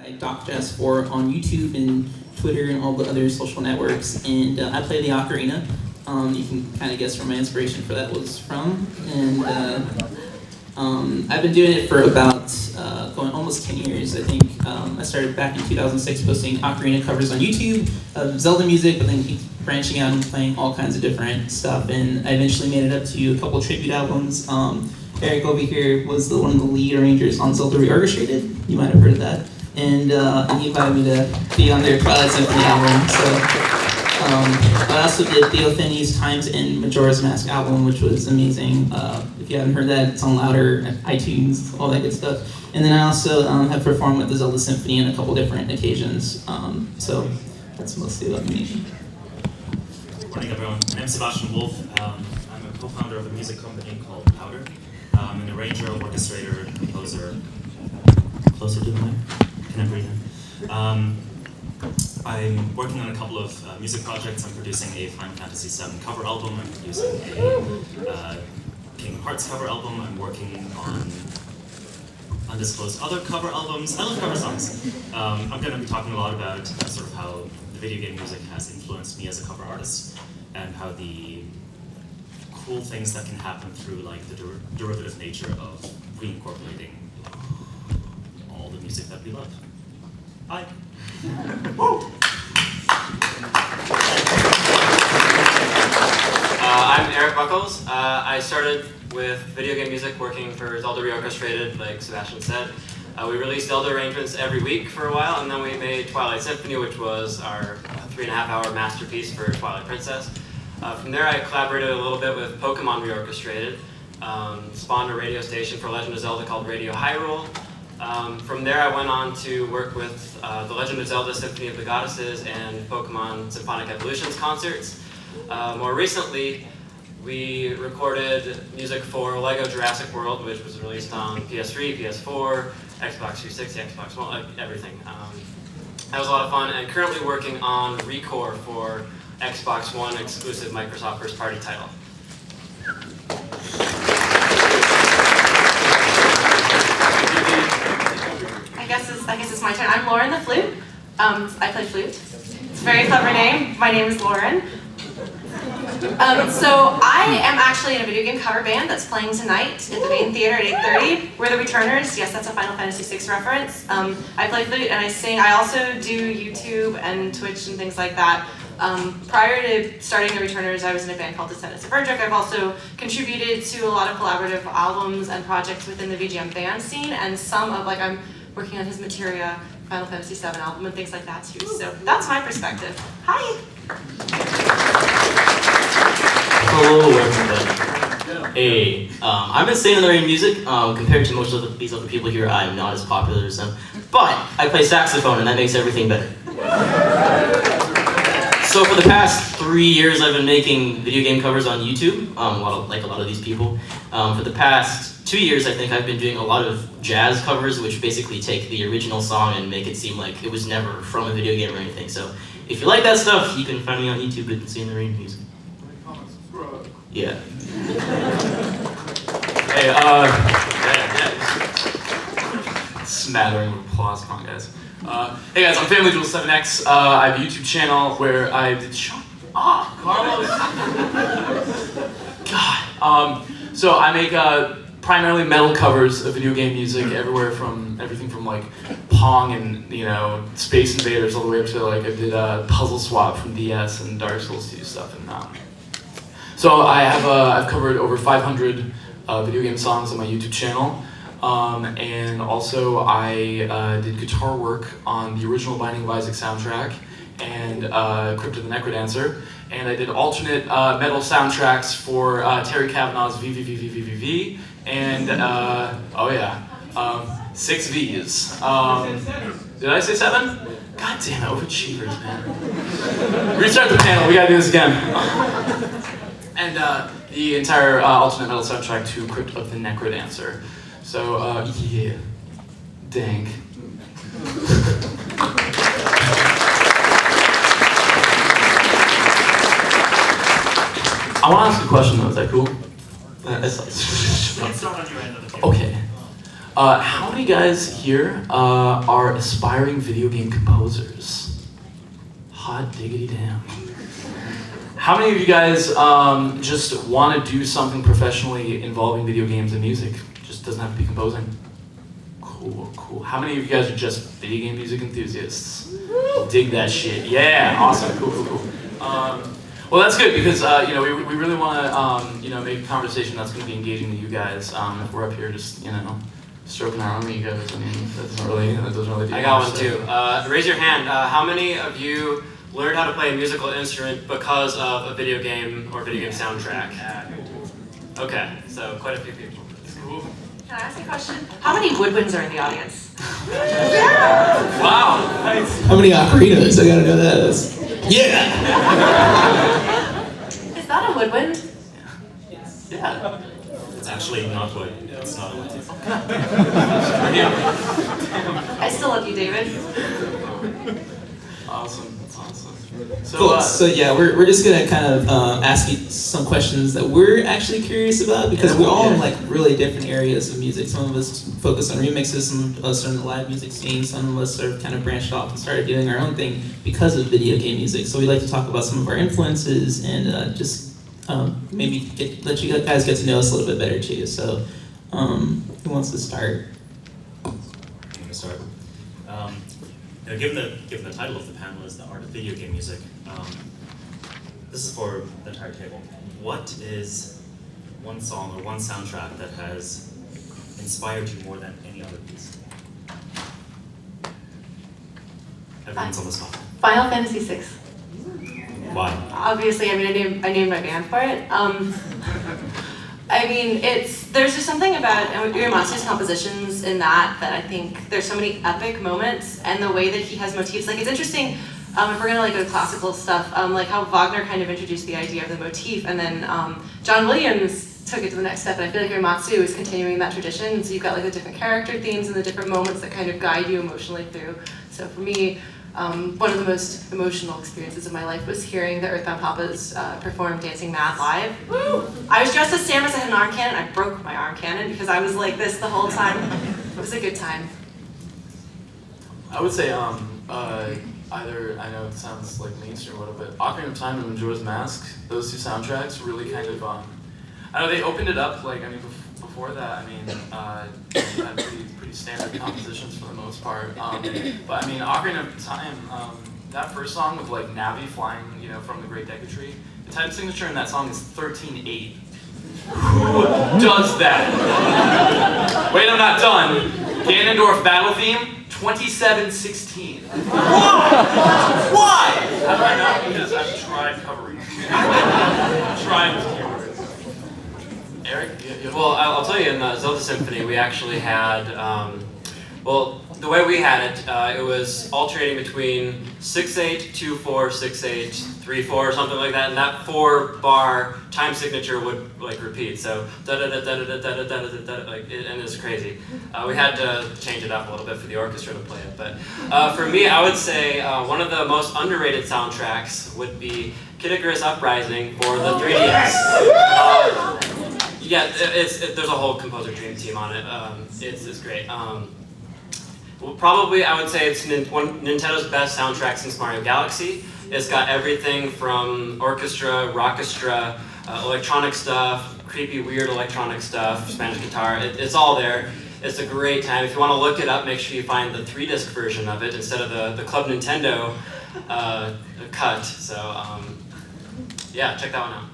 I doc jazz for on YouTube and Twitter and all the other social networks, and I play the ocarina. You can kind of guess where my inspiration for that was from, and I've been doing it for about going almost 10 years, I think. I started back in 2006 posting ocarina covers on YouTube of Zelda music, but then keep branching out and playing all kinds of different stuff, and I eventually made it up to a couple tribute albums. Erick over here was one of the lead arrangers on Zelda Reorchestrated. You might have heard of that. And he invited me to be on their Twilight Symphony album. So I also did Theophany's Times and Majora's Mask album, which was amazing. If you haven't heard that, it's on Loudr, iTunes, all that good stuff. And then I also have performed with the Zelda Symphony on a couple different occasions. So that's mostly about me. Good morning, everyone. My name is Sebastian Wolff. I'm a co-founder of a music company called Loudr. I'm an arranger, orchestrator, composer. Closer to the mic? Can I breathe in? I'm working on a couple of music projects. I'm producing a Final Fantasy VII cover album. I'm producing a Kingdom Hearts cover album. I'm working on undisclosed other cover albums. I love cover songs. I'm going to be talking a lot about sort of how the video game music has influenced me as a cover artist, and how the cool things that can happen through like the derivative nature of reincorporating all the music that we love. Hi. I'm Erick Buckles. I started with video game music working for Zelda Reorchestrated, like Sebastian said. We released Zelda arrangements every week for a while, and then we made Twilight Symphony, which was our 3.5-hour masterpiece for Twilight Princess. From there, I collaborated a little bit with Pokemon Reorchestrated, spawned a radio station for Legend of Zelda called Radio Hyrule. From there, I went on to work with the Legend of Zelda Symphony of the Goddesses and Pokemon Symphonic Evolutions concerts. More recently, we recorded music for Lego Jurassic World, which was released on PS3, PS4, Xbox 360, Xbox One, everything. That was a lot of fun, and currently working on Recore for Xbox One exclusive Microsoft first party title. I guess it's my turn. I'm Lauren the flute. I play flute. It's a very clever name. My name is Lauren. So I am actually in a video game cover band that's playing tonight at the main theater at 8:30. We're the Returners. Yes, that's a Final Fantasy VI reference. I play flute and I sing. I also do YouTube and Twitch and things like that. Prior to starting the Returners, I was in a band called Descendants of Erdrick. I've also contributed to a lot of collaborative albums and projects within the VGM band scene, and some of, like, I'm working on his Materia Final Fantasy VII album and things like that too. So that's my perspective. Hi! Hello everybody. Hey, I'm InsaneInTheRainMusic. Compared to most of these other people here, I'm not as popular as them. But I play saxophone and that makes everything better. So for the past 3 years I've been making video game covers on YouTube, like a lot of these people. For the past 2 years I think I've been doing a lot of jazz covers, which basically take the original song and make it seem like it was never from a video game or anything. So if you like that stuff, you can find me on YouTube at InsaneInTheRainMusic. Yeah. Hey, smattering of applause, come on guys. Hey guys, I'm FamilyJewel7X. I have a YouTube channel where I did shut up, Ramos. God. So I make primarily metal covers of video game music, everything from like Pong and Space Invaders all the way up to like I did Puzzle Swap from DS and Dark Souls 2 stuff, and so I've covered over 500 video game songs on my YouTube channel, and also I did guitar work on the original Binding of Isaac soundtrack and Crypt of the Necrodancer, and I did alternate metal soundtracks for Terry Kavanagh's VVVVVV and 6 V's. Did I say 7? God damn it, overachievers, man. Restart the panel, we gotta do this again. And the entire alternate metal soundtrack to Crypt of the Necrodancer. So, yeah, dang. I want to ask a question though, is that cool? It's not on your end of the table. Okay. How many guys here are aspiring video game composers? Hot diggity damn. How many of you guys just want to do something professionally involving video games and music? Just doesn't have to be composing. Cool, cool. How many of you guys are just video game music enthusiasts? Dig that shit. Yeah, awesome. Cool, cool, cool. Well, that's good because you know we really want to you know make a conversation that's going to be engaging to you guys. If we're up here just you know stroking our own egos, I mean that doesn't really do. I got one too. Raise your hand. How many of you learned how to play a musical instrument because of a video game or video game soundtrack? Okay, so quite a few people. Cool. Can I ask a question? How many woodwinds are in the audience? Wow. Nice. How many ocarinas? I gotta know that. Yeah! Is that a woodwind? Yeah. It's actually not wood. It's not a wood. I still love you, David. Awesome. Awesome. So, Cool. So yeah, we're just gonna kind of ask you some questions that we're actually curious about because we're all in like really different areas of music. Some of us focus on remixes, some of us are in the live music scene, some of us are kind of branched off and started doing our own thing because of video game music. So we like to talk about some of our influences and just maybe let you guys get to know us a little bit better too. So who wants to start? I'm going to start. You know, given the title of the panel is the art of video game music, this is for the entire table. What is one song or one soundtrack that has inspired you more than any other piece? Everyone's on the spot. Final Fantasy VI. Why? Obviously, I mean, I named my band for it. I mean, there's just something about Ramo's compositions in that I think there's so many epic moments, and the way that he has motifs. Like, it's interesting, if we're gonna like go to classical stuff, like how Wagner kind of introduced the idea of the motif, and then John Williams took it to the next step, and I feel like Ramatsu is continuing that tradition. So you've got like the different character themes and the different moments that kind of guide you emotionally through. So for me, one of the most emotional experiences of my life was hearing the Earthbound Papas perform Dancing Mad live. Woo! I was dressed as Samus, I had an arm cannon. I broke my arm cannon because I was like this the whole time. It was a good time. I would say either, I know it sounds like mainstream or whatever, but Ocarina of Time and Majora's Mask, those two soundtracks really kind of, I know they opened it up, like, I mean, before that, I mean, had pretty standard compositions for the most part. But I mean, Ocarina of Time, that first song with like Navi flying, you know, from the Great Deku Tree, the time signature in that song is 13/8. Who does that? Wait, I'm not done. Ganondorf battle theme, 27/16. Why? Why? How do I know? Because I've tried covering. Tried with keyboards. Erick? Well, I'll tell you, in the Zelda Symphony, we actually had, well, the way we had it, it was alternating between 6/8, 2/4, 6/8, 3/4, or something like that, and that 4-bar time signature would like repeat. So da da da da da da da da da da, like, and it's crazy. We had to change it up a little bit for the orchestra to play it, but for me, I would say one of the most underrated soundtracks would be Kid Icarus Uprising for the 3DS. Yeah, there's a whole composer dream team on it. It's great. Well, probably I would say it's Nintendo's best soundtrack since Mario Galaxy. It's got everything from orchestra, rockestra, electronic stuff, creepy, weird electronic stuff, Spanish guitar. It's all there. It's a great time. If you want to look it up, make sure you find the 3-disc version of it instead of the Club Nintendo cut. So yeah, check that one out.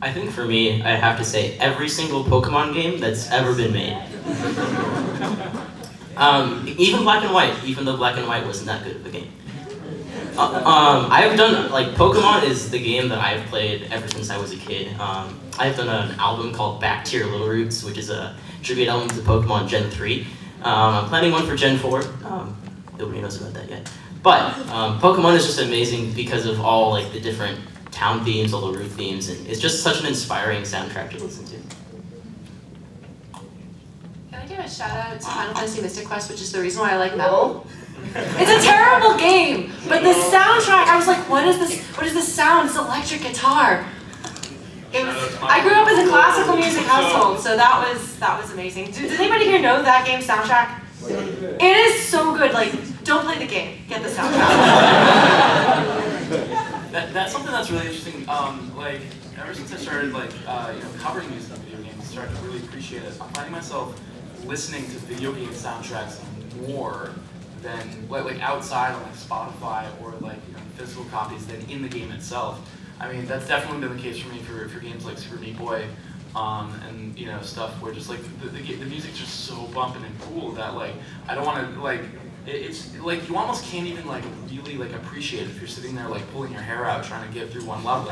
I think for me, I have to say every single Pokemon game that's ever been made. Even Black and White, even though Black and White wasn't that good of a game. I've done, like, Pokemon is the game that I've played ever since I was a kid. I've done an album called Back to Your Little Roots, which is a tribute album to Pokemon Gen 3. I'm planning one for Gen 4. Nobody knows about that yet. But Pokemon is just amazing because of all, like, the different town themes, all the route themes, and it's just such an inspiring soundtrack to listen to. Can I do a shout out to Final Fantasy Mystic Quest, which is the reason why I like metal? It's a terrible game, but the soundtrack, I was like, what is this? What is this sound? It's electric guitar. I grew up in the classical music household, so that was amazing. Does anybody here know that game's soundtrack? It is so good. Like, don't play the game. Get the soundtrack. That's something that's really interesting. Like, ever since I started covering music in video games, I started to really appreciate it. I'm finding myself listening to video game soundtracks more than like outside on like Spotify or like physical copies than in the game itself. I mean, that's definitely been the case for me for games like Super Meat Boy, and stuff where just like the music's just so bumping and cool that like I don't want to like it's like you almost can't even like really like appreciate it if you're sitting there like pulling your hair out trying to get through one level,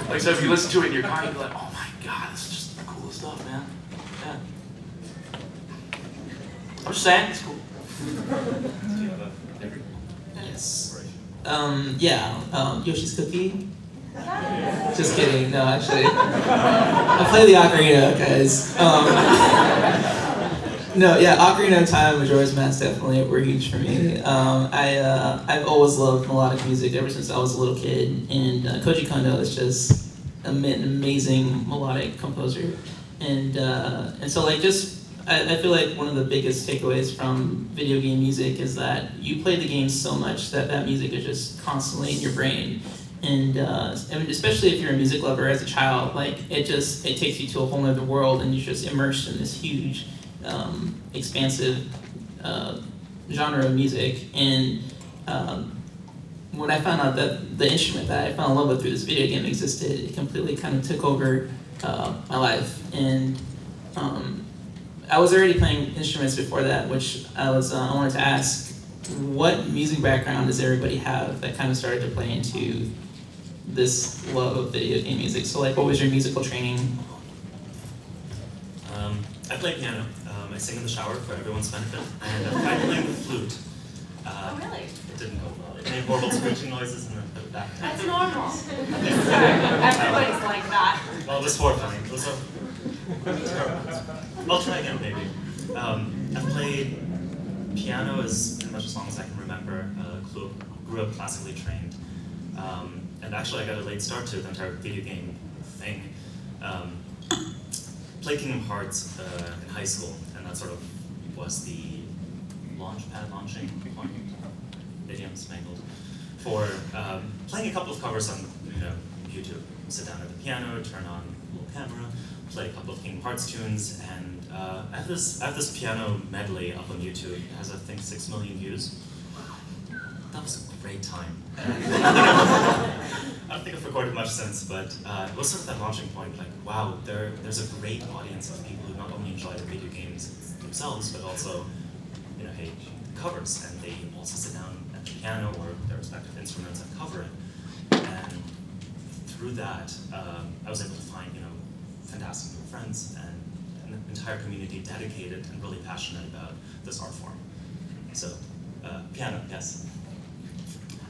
Like so if you listen to it in your car, you'd be like, oh my god, this is just the coolest stuff, man. Yeah. I'm just saying, it's cool. Yes. Yoshi's Cookie. Just kidding. No, actually, I play the ocarina, guys. No, yeah, Ocarina of Time, Majora's Mask definitely were huge for me. I've always loved melodic music ever since I was a little kid, and Koji Kondo is just an amazing melodic composer, and so like I feel like one of the biggest takeaways from video game music is that you play the game so much that music is just constantly in your brain. And especially if you're a music lover as a child, like it takes you to a whole other world, and you're just immersed in this huge, expansive genre of music. And when I found out that the instrument that I fell in love with through this video game existed, it completely kind of took over my life. And I was already playing instruments before that, which I wanted to ask, what music background does everybody have that kind of started to play into this love of video game music? So like, what was your musical training? I play piano. I sing in the shower for everyone's benefit, and I tried playing the flute. Oh, really? It didn't go well. It made horrible screeching noises in the back. That's normal. Everybody's like that. Well, it was horrifying. It was I'll try again, maybe. I've played piano as much as long as I can remember. Grew up classically trained. And actually I got a late start to the entire video game thing. Played Kingdom Hearts in high school, and that sort of was the launching point, idioms mangled, for playing a couple of covers on YouTube. Sit down at the piano, turn on a little camera, play a couple of Kingdom Hearts tunes, and I have this piano medley up on YouTube. It has, I think, 6 million views. That was a great time. I don't think I've recorded much since, but it was sort of that launching point, like, wow, there's a great audience of people who not only enjoy the video games themselves, but also, hate covers, and they also sit down at the piano or their respective instruments and cover it. And through that, I was able to find, fantastic new friends and an entire community dedicated and really passionate about this art form. So, piano, yes.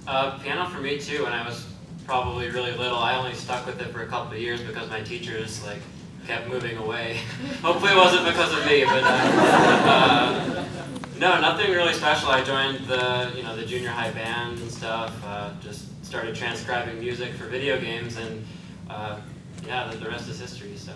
Piano for me too. When I was probably really little, I only stuck with it for a couple of years because my teachers kept moving away. Hopefully it wasn't because of me, but no, nothing really special. I joined the junior high band and stuff. Just started transcribing music for video games, and the rest is history. So.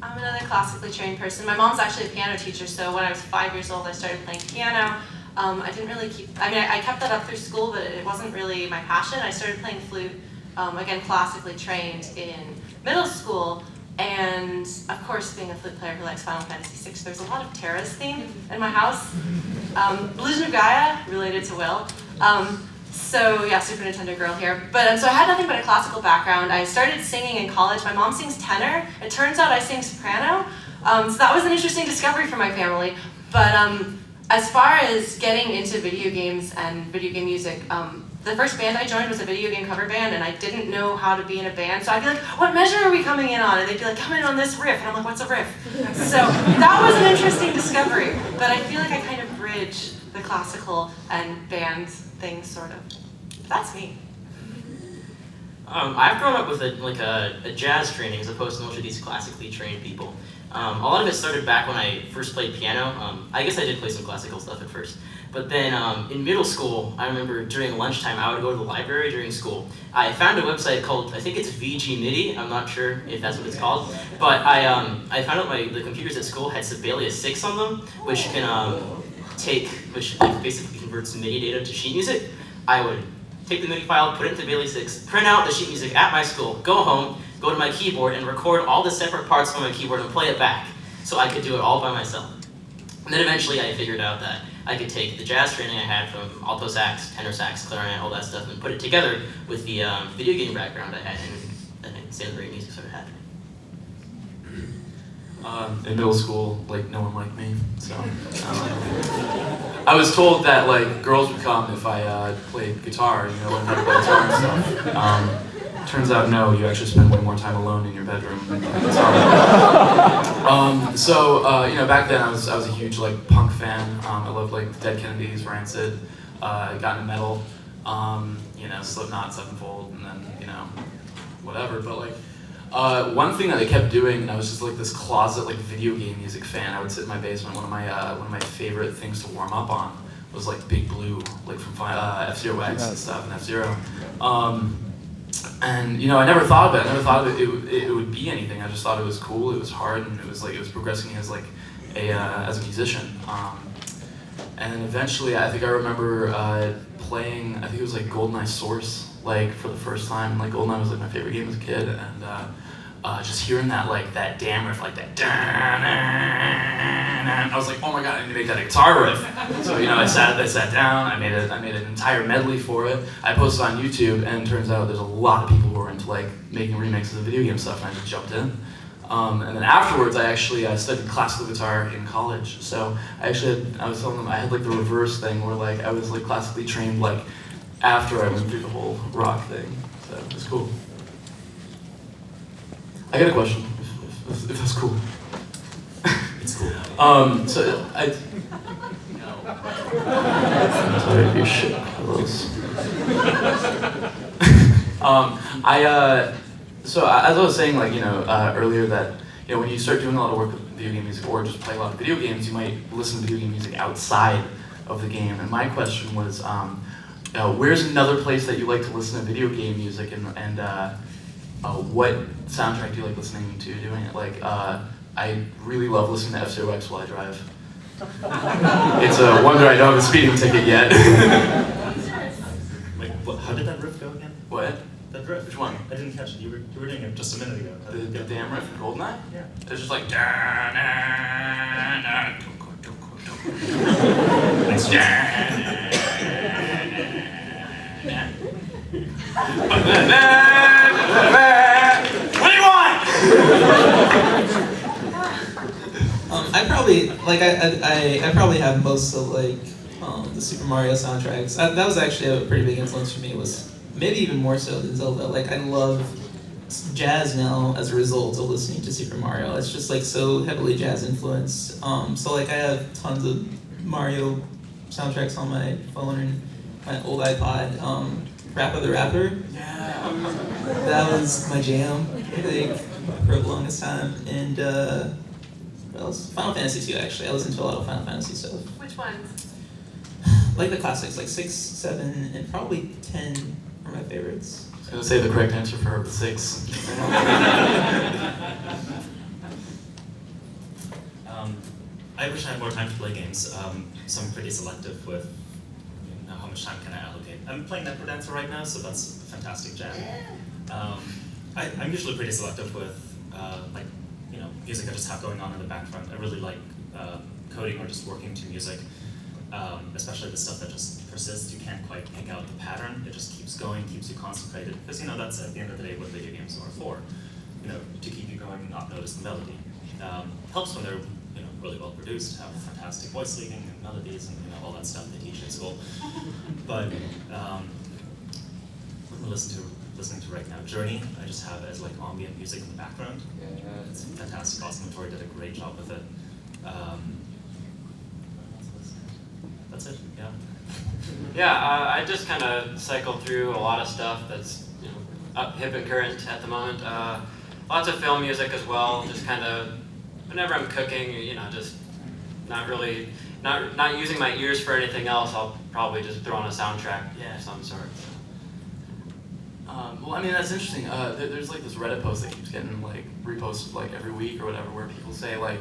I'm another classically trained person. My mom's actually a piano teacher, so when I was 5 years old, I started playing piano. I didn't really I kept that up through school, but it wasn't really my passion. I started playing flute, again, classically trained in middle school, and of course, being a flute player who likes Final Fantasy VI, there's a lot of Terra's theme in my house. Illusion of Gaia, related to Will. So yeah, Super Nintendo girl here. But so I had nothing but a classical background. I started singing in college. My mom sings tenor. It turns out I sing soprano. So that was an interesting discovery for my family. But as far as getting into video games and video game music, the first band I joined was a video game cover band, and I didn't know how to be in a band. So I'd be like, what measure are we coming in on? And they'd be like, come in on this riff. And I'm like, what's a riff? So that was an interesting discovery. But I feel like I kind of bridge the classical and band things, sort of. That's me. I've grown up with a jazz training as opposed to most of these classically trained people. A lot of it started back when I first played piano. I guess I did play some classical stuff at first, But then in middle school, I remember during lunchtime, I would go to the library during school. I found a website called, I think it's VG MIDI. I'm not sure if that's what it's called. But I found out the computers at school had Sibelius 6 on them, which can which basically converts MIDI data to sheet music. I would take the MIDI file, put it into Sibelius 6, print out the sheet music at my school, go home, go to my keyboard, and record all the separate parts on my keyboard and play it back. So I could do it all by myself. And then eventually I figured out that I could take the jazz training I had from alto sax, tenor sax, clarinet, all that stuff, and put it together with the video game background I had and InsaneInTheRainMusic sort of had. In middle school, like, no one liked me, so I was told that like girls would come if I played guitar, you know, learned how to play guitar and stuff. Turns out no, you actually spend way more time alone in your bedroom. You know, back then I was a huge like punk fan. I loved like Dead Kennedys, Rancid. I got into metal, you know, Slipknot, Sevenfold, and then you know, whatever. But like. One thing that I kept doing, and I was just like this closet like video game music fan. I would sit in my basement. One of my favorite things to warm up on was like Big Blue, like from F-Zero X and stuff, and F-Zero. And you know, I never thought of it. I never thought it would be anything. I just thought it was cool. It was hard, and it was progressing me as like as a musician. And then eventually, I think I remember playing. I think it was like GoldenEye Source, like for the first time. Like GoldenEye was like my favorite game as a kid, and just hearing that that damn riff, like that, I was like, oh my god, I need to make that a guitar riff. So you know, I sat down, I made an entire medley for it. I posted on YouTube, and it turns out there's a lot of people who are into like making remixes of video game stuff, and I just jumped in. And then afterwards, I actually studied classical guitar in college. So I was telling them I had like the reverse thing where like I was like classically trained like after I went through the whole rock thing. So it was cool. I got a question, if that's cool. It's cool. I'm sorry if you're shit. So as I was saying, like, you know, earlier that, you know, when you start doing a lot of work with video game music or just play a lot of video games, you might listen to video game music outside of the game. And my question was, where's another place that you like to listen to video game music, and what soundtrack do you like listening to doing it? Like, I really love listening to F-Zero X while I drive. It's a wonder I don't have a speeding ticket yet. Wait, how did that riff go again? What? That riff? Which one? I didn't catch it. You were doing it just a minute ago. The damn riff in GoldenEye? Yeah. It's just like what do you want? I probably have most of like the Super Mario soundtracks. That was actually a pretty big influence for me. Was maybe even more so than Zelda. Like I love jazz now as a result of listening to Super Mario. It's just like so heavily jazz influenced. So like I have tons of Mario soundtracks on my phone and my old iPod. Rap of the Rapper. Yeah. That was my jam, I think, for the longest time. And what else? Final Fantasy 2 actually. I listen to a lot of Final Fantasy stuff. Which ones? Like the classics, like 6, 7, and probably 10 are my favorites. I was gonna say the correct answer for her was 6. I wish I had more time to play games, so I'm pretty selective with how much time can I allocate. I'm playing Necrodancer right now, so that's a fantastic jam. I'm usually pretty selective with like, you know, music I just have going on in the background. I really like coding or just working to music, especially the stuff that just persists. You can't quite pick out the pattern. It just keeps going, keeps you concentrated, because you know that's at the end of the day what video games are for. You know, to keep you going and not notice the melody. Helps when they're really well produced, have fantastic voice leading and melodies and all that stuff they teach at school. But what I'm listening to right now, Journey, I just have as like ambient music in the background. It's fantastic. Austin Tori did a great job with it. That's it. Yeah. Yeah, I just kind of cycle through a lot of stuff that's up hip and current at the moment. Lots of film music as well. Just kind of whenever I'm cooking, just not really not using my ears for anything else, I'll probably just throw on a soundtrack of some sort. Well, I mean, that's interesting. There's like this Reddit post that keeps getting like reposted like every week or whatever, where people say like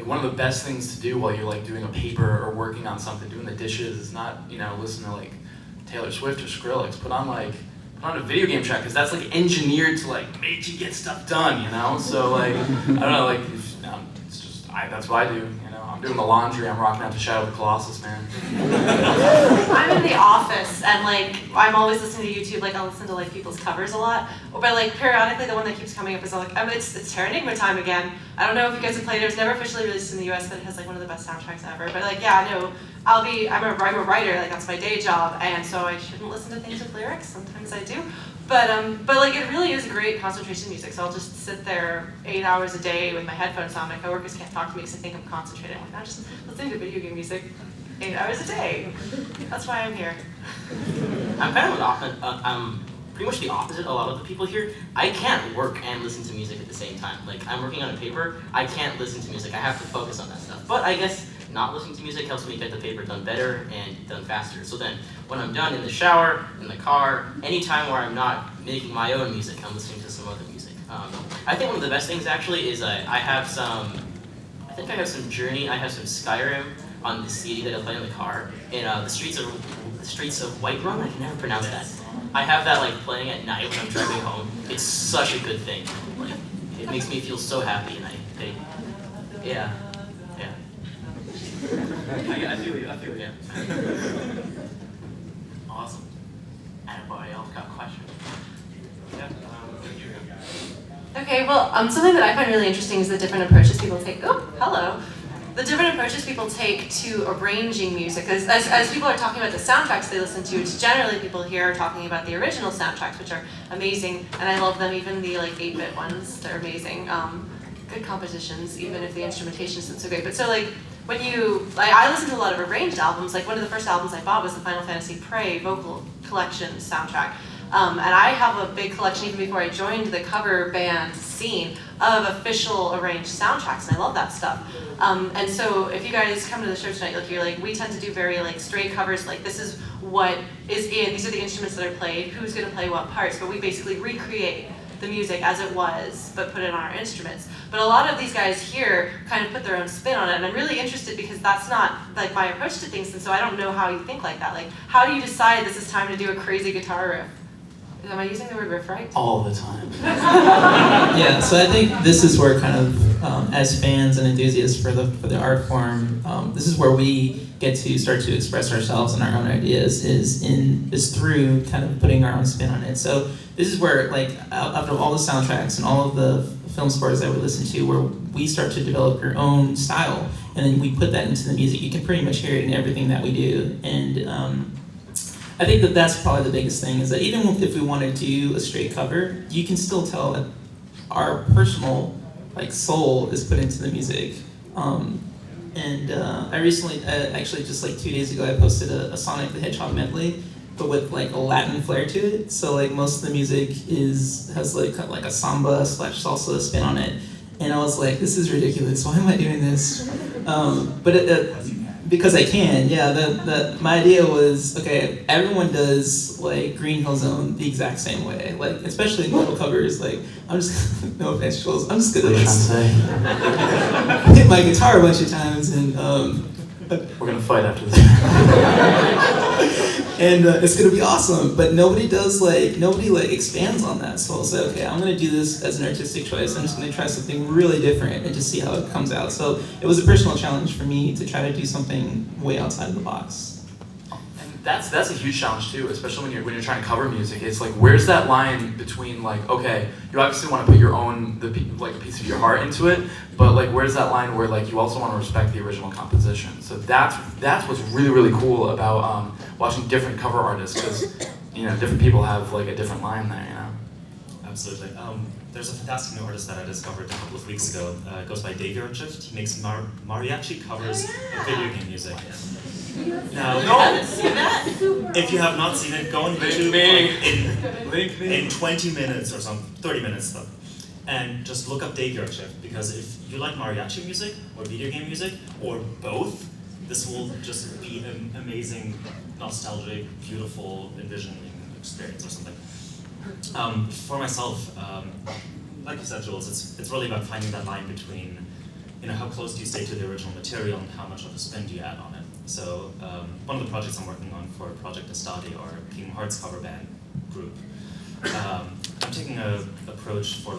one of the best things to do while you're like doing a paper or working on something, doing the dishes, is not, you know, listen to like Taylor Swift or Skrillex. Put on a video game track, because that's like engineered to like make you get stuff done, you know. So like I don't know, like it's just that's what I do. You know, I'm doing the laundry, I'm rocking out to Shadow of the Colossus, man. I'm in the office and like I'm always listening to YouTube. Like I'll listen to like people's covers a lot, but like periodically the one that keeps coming up is like it's Terranigma time again. I don't know if you guys have played it. It was never officially released in the US, but it has like one of the best soundtracks ever. But like yeah, no, I'm a writer. Like that's my day job, and so I shouldn't listen to things with lyrics. Sometimes I do. But like it really is great concentration music. So I'll just sit there 8 hours a day with my headphones on. My coworkers can't talk to me because they think I'm concentrating. I'm like, I'm just listening to video game music 8 hours a day. That's why I'm here. I'm kind of I'm pretty much the opposite of a lot of the people here. I can't work and listen to music at the same time. Like I'm working on a paper, I can't listen to music. I have to focus on that stuff. But I guess not listening to music helps me get the paper done better and done faster. So then when I'm done in the shower, in the car, anytime where I'm not making my own music, I'm listening to some other music. I think one of the best things actually is I have some Journey, I have some Skyrim on the CD that I play in the car. In the streets of Whiterun, I can never pronounce that. I have that like playing at night when I'm driving home. It's such a good thing. Like it makes me feel so happy, and yeah. I feel you, yeah. Awesome. Anybody else got questions? Yeah, Okay, well, something that I find really interesting is the different approaches people take. Oh, hello. The different approaches people take to arranging music. As people are talking about the soundtracks they listen to, it's generally people here are talking about the original soundtracks, which are amazing, and I love them. Even the like 8-bit ones, they're amazing. Good compositions, even if the instrumentation isn't so great. But so like when I listen to a lot of arranged albums. Like one of the first albums I bought was the Final Fantasy Prey vocal collection soundtrack. And I have a big collection even before I joined the cover band scene of official arranged soundtracks, and I love that stuff. And so if you guys come to the show tonight, you'll hear like we tend to do very like straight covers, like this is what is in, these are the instruments that are played, who's gonna play what parts, but we basically recreate the music as it was, but put it on our instruments. But a lot of these guys here kind of put their own spin on it, and I'm really interested because that's not like my approach to things, and so I don't know how you think like that. Like, how do you decide this is time to do a crazy guitar riff? Am I using the word riff right? All the time. Yeah, so I think this is where kind of, as fans and enthusiasts for the art form, this is where we get to start to express ourselves and our own ideas is through kind of putting our own spin on it. So this is where, like, out of all the soundtracks and all of the film scores that we listen to, where we start to develop your own style, and then we put that into the music. You can pretty much hear it in everything that we do, and I think that that's probably the biggest thing, is that even if we want to do a straight cover, you can still tell that our personal like soul is put into the music. I recently, actually just like 2 days ago, I posted a Sonic the Hedgehog medley, but with like a Latin flair to it. So like most of the music has like a samba / salsa spin on it, and I was like, this is ridiculous. Why am I doing this? But because I can, yeah. My idea was, okay, everyone does like Green Hill Zone the exact same way, like especially in metal covers. Like I'm just no offense, Jules, I'm just gonna hit my guitar a bunch of times, and we're gonna fight after this. and it's gonna be awesome. But nobody expands on that. So I'll say, okay, I'm gonna do this as an artistic choice. I'm just gonna try something really different and just see how it comes out. So it was a personal challenge for me to try to do something way outside of the box. That's a huge challenge too, especially when you're trying to cover music. It's like, where's that line between like, okay, you obviously want to put your own like a piece of your heart into it, but like where's that line where like you also want to respect the original composition? So that's what's really, really cool about watching different cover artists, because different people have like a different line there, Absolutely. There's a fantastic new artist that I discovered a couple of weeks ago. It goes by Dave Yarchift. He makes mariachi covers of video game music. Now, if you have not seen it, go on YouTube in 20 minutes or 30 minutes though, and just look up Dave Yarchift, because if you like mariachi music or video game music or both, this will just be an amazing, nostalgic, beautiful, envisioning experience or something. For myself, like you said, Jules, it's really about finding that line between, how close do you stay to the original material and how much of a spin do you add on it. So one of the projects I'm working on for Project Estadi, our Kingdom Hearts cover band group, I'm taking an approach for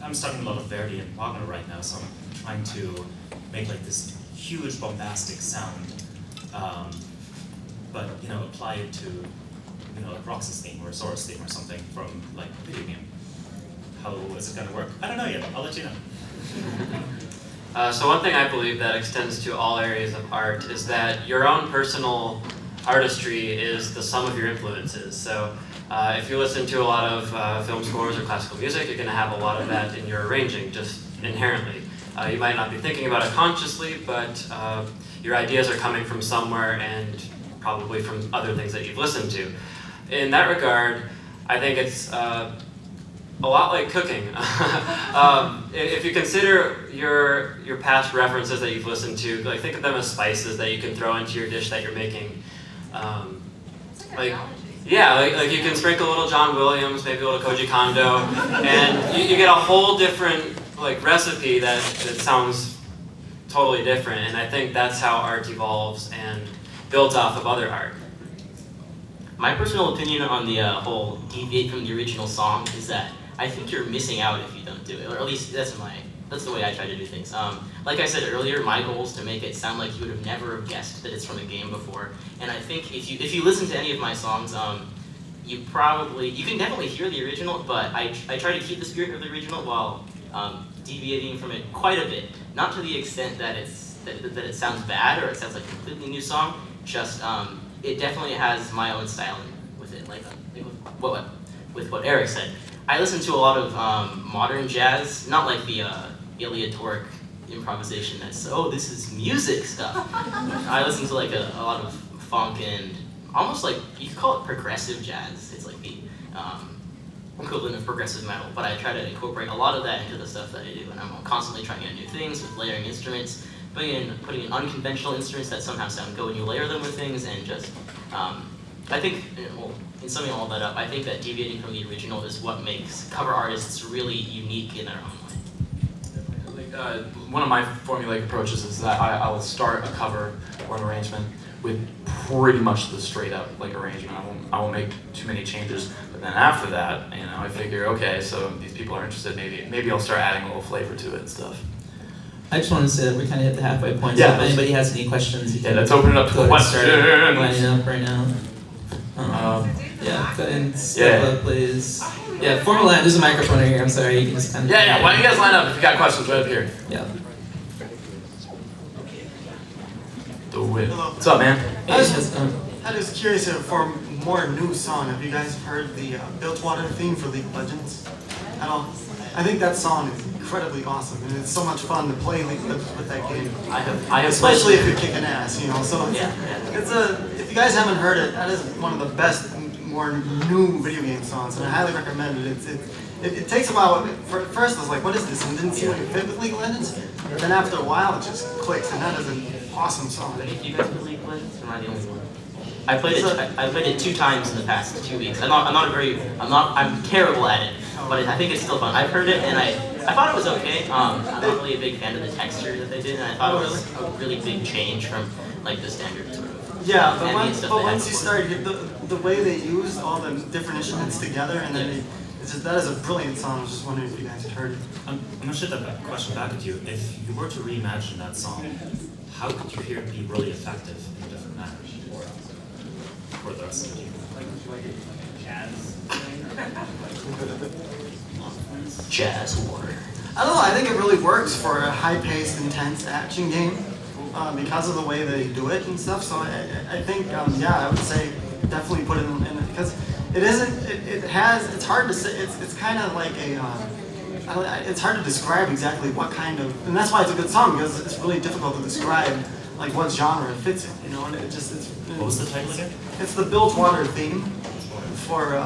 I'm studying a lot of Verdi and Wagner right now, so I'm trying to make this huge bombastic sound, but apply it to like Rox's theme or Sora's theme or something from a video game. How is it going to work? I don't know yet. I'll let you know. So one thing I believe that extends to all areas of art is that your own personal artistry is the sum of your influences. So if you listen to a lot of film scores or classical music, you're going to have a lot of that in your arranging, just inherently. You might not be thinking about it consciously, but your ideas are coming from somewhere and probably from other things that you've listened to. In that regard, I think it's a lot like cooking. If you consider your past references that you've listened to, think of them as spices that you can throw into your dish that you're making. Yeah, like you can sprinkle a little John Williams, maybe a little Koji Kondo, and you get a whole different recipe that sounds totally different. And I think that's how art evolves and builds off of other art. My personal opinion on the whole deviate from the original song is that I think you're missing out if you don't do it, or at least that's the way I try to do things. Like I said earlier, my goal is to make it sound like you would have never guessed that it's from a game before. And I think if you listen to any of my songs, you can definitely hear the original, but I try to keep the spirit of the original while deviating from it quite a bit. Not to the extent that that it sounds bad or it sounds like a completely new song. Just it definitely has my own style with it, with what Erick said. I listen to a lot of modern jazz, not like the aleatoric improvisation that's, oh, this is music stuff. I listen to a lot of funk and almost you could call it progressive jazz. It's like the equivalent of progressive metal, but I try to incorporate a lot of that into the stuff that I do, and I'm constantly trying out new things with layering instruments, putting in unconventional instruments that somehow sound good when you layer them with things, and just, I think, in summing all that up, I think that deviating from the original is what makes cover artists really unique in their own way. One of my formulaic approaches is that I will start a cover or an arrangement with pretty much the straight up arrangement. I won't make too many changes. But then after that, I figure, okay, so these people are interested. Maybe I'll start adding a little flavor to it and stuff. I just want to say that we kind of hit the halfway point. Yeah, so if anybody has any questions, let's open it up to questions. Lining up right now. Yeah, go ahead and step up, please. Yeah, formal line. There's a microphone right here. I'm sorry. You can just kind of. Yeah. Why don't you guys line up if you got questions right up here? Yeah. Do it. What's up, man? I was curious for a more new song. Have you guys heard the Bilgewater theme for League of Legends at all? I think that song is incredibly awesome, and it's so much fun to play League of Legends with that game. I have especially if you're kicking ass, So it's if you guys haven't heard it, that is one of the best, more new video game songs, and I highly recommend it. It takes a while. First, I was like, what is this? And didn't see what it fit with League of Legends. But then after a while, it just clicks, and that is an awesome song. Do you guys play League of Legends? Or am I the only one? I played it 2 times in the past 2 weeks. I'm terrible at it, but I think it's still fun. I've heard it and I thought it was okay. I'm not really a big fan of the texture that they did, and I thought it was a really big change from the standard sort of. Yeah, but once you start, the way they use all the different instruments together, and then that is a brilliant song. I was just wondering if you guys had heard it. I'm gonna shoot that question back at you. If you were to reimagine that song, how could you hear it be really effective in a different manner for the rest of the team? Jazz water. I don't know. I think it really works for a high-paced, intense action game because of the way they do it and stuff. So I think, I would say definitely put it in it because it isn't. It's hard to say. It's kind of like it's hard to describe exactly what kind of, and that's why it's a good song because it's really difficult to describe what genre it fits in. And What was the title again? It's the Bilgewater theme for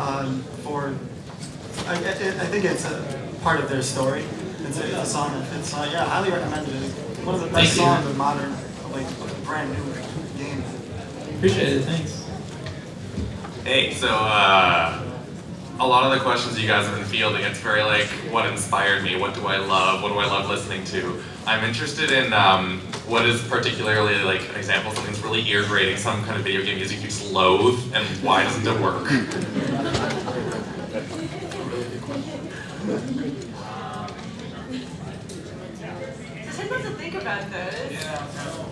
I think it's a part of their story. It's a song that fits. Highly recommended it. One of the best songs of modern like a brand new game. Appreciate it, thanks. Hey, so a lot of the questions you guys have been fielding, it's very like, what inspired me? What do I love listening to? I'm interested in what is particularly like an example of something that's really ear grating, some kind of video game music you just loathe, and why doesn't it work? Take time to think about this.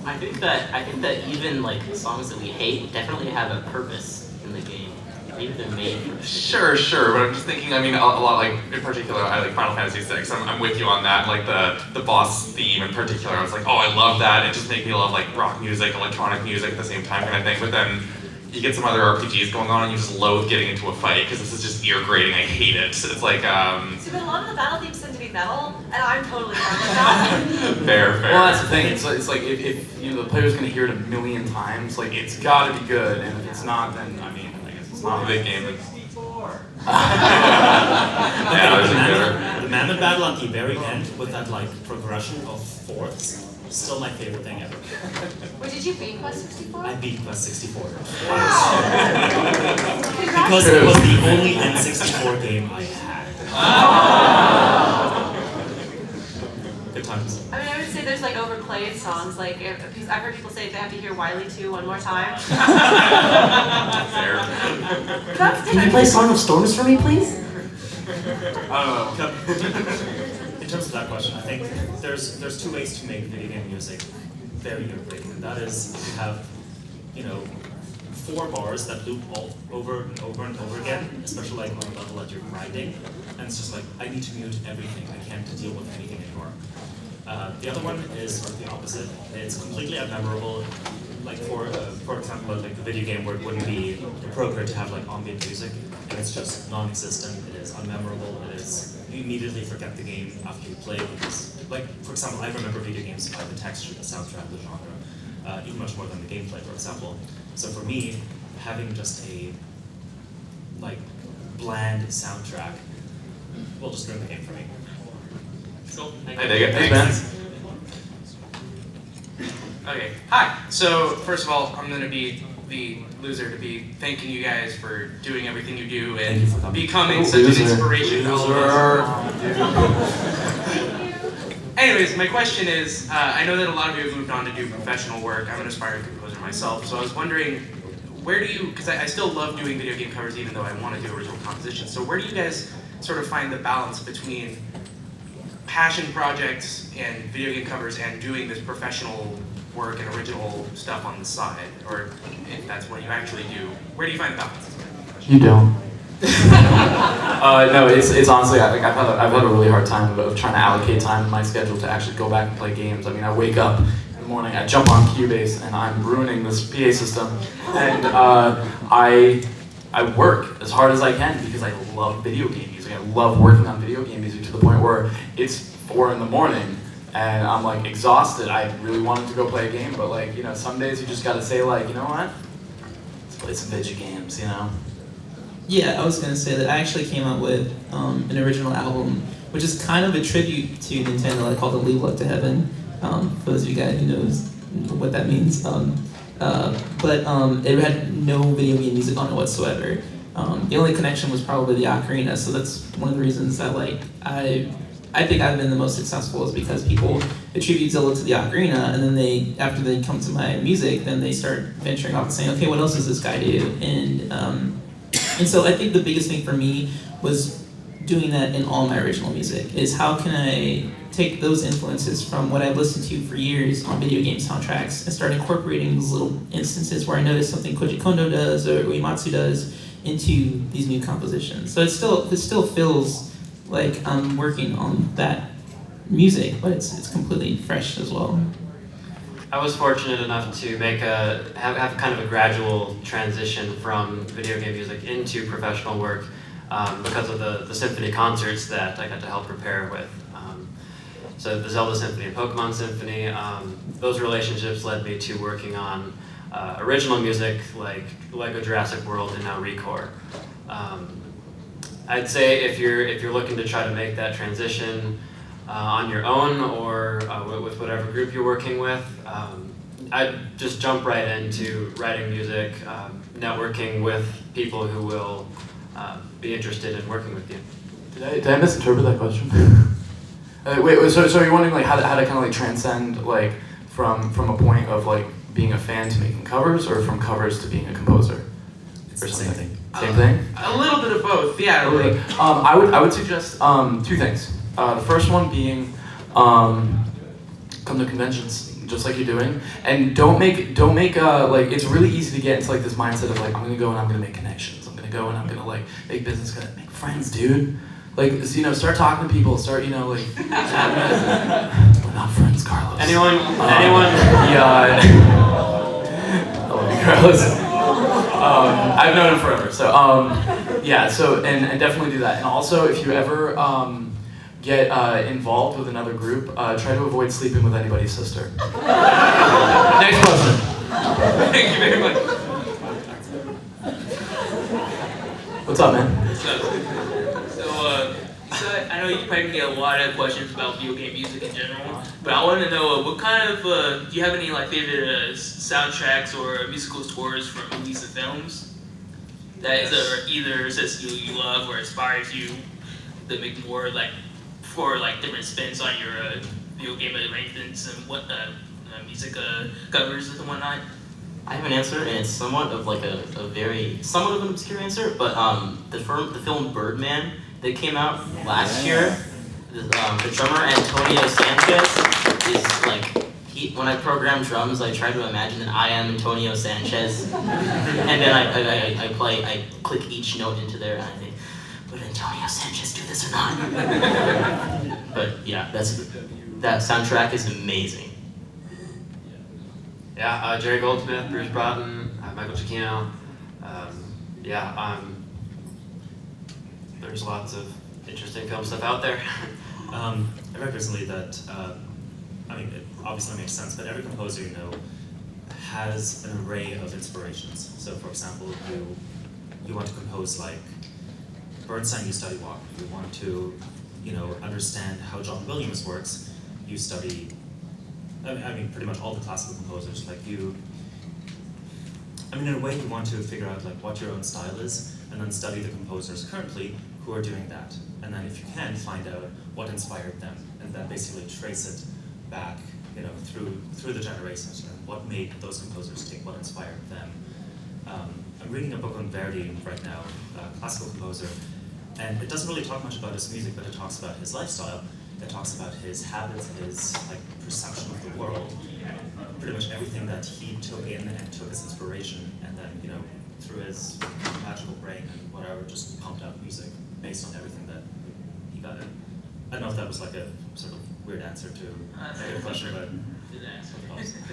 I think that even like songs that we hate definitely have a purpose in the game. Maybe they're made for Sure, but I'm just thinking, I mean, a lot, like, in particular, I like Final Fantasy VI. I'm with you on that, like, the boss theme in particular. I was like, oh, I love that. It just makes me love, like, rock music, electronic music at the same time kind of thing. But then you get some other RPGs going on and you just loathe getting into a fight because this is just ear grating. I hate it. It's like, See, but a lot of the battle themes tend to be metal, and I'm totally fine with that. fair. Well, that's the thing. It's like if you know the player's gonna hear it a million times, like it's gotta be good, and if it's not, then I mean, I guess it's not a big game. The Mammoth battle at the very end with that like progression of fourths, still my favorite thing ever. Wait, did you beat Quest 64? I beat Quest 64. Wow! Because it was the only N64 game I had. Good times. I mean, I would say there's like overplayed songs. Like, I've heard people say they have to hear Wiley 2 one more time. Can you play Song of Storms for me, please? In terms of that question, I think there's two ways to make video game music very ear-breaking. That is, you have, you know, 4 bars that loop all over and over and over again, especially like on a level that you're grinding, and it's just like, I need to mute everything. I can't deal with anything anymore. The other one is sort of the opposite. It's completely unmemorable. Like for example, like the video game where it wouldn't be appropriate to have like ambient music, and it's just non-existent. It is unmemorable. It is, you immediately forget the game after you play it because, like for example, I remember video games by the texture, the soundtrack, the genre, even much more than the gameplay, for example. So for me, having just a like bland soundtrack will just ruin the game for me. Cool. I dig it. Thanks. Okay, hi. So first of all, I'm going to be the loser to be thanking you guys for doing everything you do and becoming such an inspiration to all of us. Anyways, my question is, I know that a lot of you have moved on to do professional work. I'm an aspiring composer myself, so I was wondering, where do you, because I still love doing video game covers even though I want to do original compositions, so where do you guys sort of find the balance between passion projects and video game covers and doing this professional work and original stuff on the side, or if that's what you actually do, where do you find the balance? You don't. No, it's honestly, like, I've had a really hard time of trying to allocate time in my schedule to actually go back and play games. I mean, I wake up in the morning, I jump on Cubase, and I'm ruining this PA system, and I work as hard as I can because I love video game music. I love working on video game music to the point where it's 4 in the morning, and I'm like exhausted. I really wanted to go play a game, but like, you know, some days you just gotta say like, you know what? Let's play some video games, you know? Yeah, I was gonna say that I actually came out with an original album, which is kind of a tribute to Nintendo, called the Leave Luck to Heaven. For those of you guys who knows what that means. But it had no video game music on it whatsoever. The only connection was probably the ocarina, so that's one of the reasons that I think I've been the most successful is because people attribute Zelda to the ocarina, and then after they come to my music, then they start venturing off and saying, okay, what else does this guy do? And so I think the biggest thing for me was doing that in all my original music, is how can I take those influences from what I've listened to for years on video game soundtracks and start incorporating these little instances where I notice something Koji Kondo does or Uematsu does into these new compositions. So it still feels like I'm working on that music, but it's completely fresh as well. I was fortunate enough to have kind of a gradual transition from video game music into professional work because of the symphony concerts that I got to help prepare with. So the Zelda Symphony and Pokemon Symphony, those relationships led me to working on original music like Lego Jurassic World and now Recore. I'd say if you're looking to try to make that transition on your own or with whatever group you're working with, I'd just jump right into writing music, networking with people who will be interested in working with you. Did I misinterpret that question? So you're wondering like how to kind of like transcend like from a point of like being a fan to making covers, or from covers to being a composer? It's the same thing. Same thing? A little bit of both, yeah. I would suggest two things. The first one being come to conventions, just like you're doing, and don't make like, it's really easy to get into like this mindset of like, I'm gonna go and I'm gonna make connections. I'm gonna go and I'm gonna like make business, gonna make friends, dude. Like, you know, start talking to people. Start, you know, like we're not friends, Carlos. Anyone? Yeah. I love you, Carlos. I've known him forever, so yeah. So and definitely do that. And also, if you ever get involved with another group, try to avoid sleeping with anybody's sister. Next question. Thank you very much. What's up, man? So I know you probably get a lot of questions about video game music in general, but I want to know what kind of do you have any like favorite soundtracks or musical scores from movies and films that either says you love or inspires you to make more like for like different spins on your video game arrangements and what music covers and whatnot? I have an answer, and it's somewhat of like somewhat of an obscure answer, but the film Birdman that came out last year, the drummer Antonio Sanchez is like, when I program drums, I try to imagine that I am Antonio Sanchez, and then I click each note into there, and I think, would Antonio Sanchez do this or not? But yeah, that soundtrack is amazing. Yeah, Jerry Goldsmith, Bruce Broughton, Michael Giacchino. There's lots of interesting film stuff out there. I read recently that, I mean, it obviously makes sense, but every composer you know has an array of inspirations. So, for example, you want to compose like Bernstein, you study Wagner. You want to, you know, understand how John Williams works, you study. I mean, pretty much all the classical composers. Like you, I mean, in a way, you want to figure out like what your own style is, and then study the composers currently who are doing that. And then if you can, find out what inspired them, and then basically trace it back, you know, through the generations, and what made those composers tick, what inspired them. I'm reading a book on Verdi right now, a classical composer, and it doesn't really talk much about his music, but it talks about his lifestyle. It talks about his habits, his like perception of the world, pretty much everything that he took in and took as inspiration, and then, you know, through his magical brain and whatever, just pumped out music based on everything that he got in. I don't know if that was like a sort of weird answer to a question, but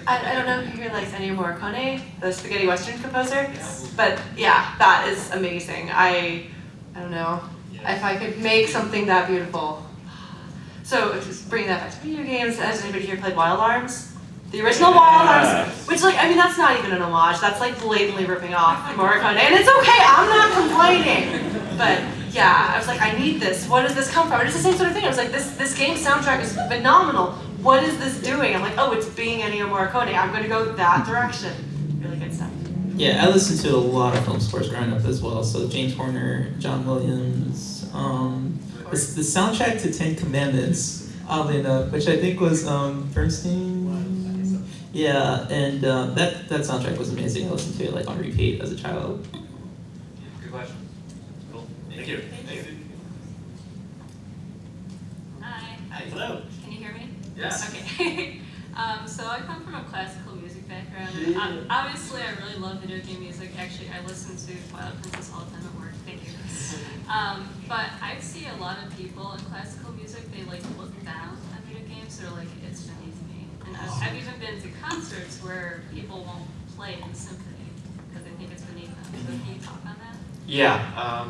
I don't know if you likes Ennio Morricone, the spaghetti western composer, but yeah, that is amazing. I don't know if I could make something that beautiful. So just bringing that back to video games, has anybody here played Wild Arms? The original Wild Arms, which like, I mean, that's not even an homage, that's like blatantly ripping off Morricone, and it's okay, I'm not complaining. But yeah, I was like, I need this, what does this come from? And it's the same sort of thing, I was like, this game's soundtrack is phenomenal, what is this doing? I'm like, oh, it's being Ennio Morricone, I'm gonna go that direction. Really good stuff. Yeah, I listened to a lot of film scores growing up as well, so James Horner, John Williams, the soundtrack to 10 Commandments, oddly enough, which I think was Bernstein. Yeah, and that soundtrack was amazing. I listened to it like on repeat as a child. Good question. cool. Thank you. Hi. Hello. Can you hear me? Yes. Okay. So I come from a classical music background. Obviously, I really love video game music. Actually, I listen to Twilight Princess all the time at work. Thank you. But I see a lot of people in classical music, they like look down on video games. They're like, it's beneath me. And I've even been to concerts where people won't play in symphony because they think it's beneath them. So can you talk on that? Yeah.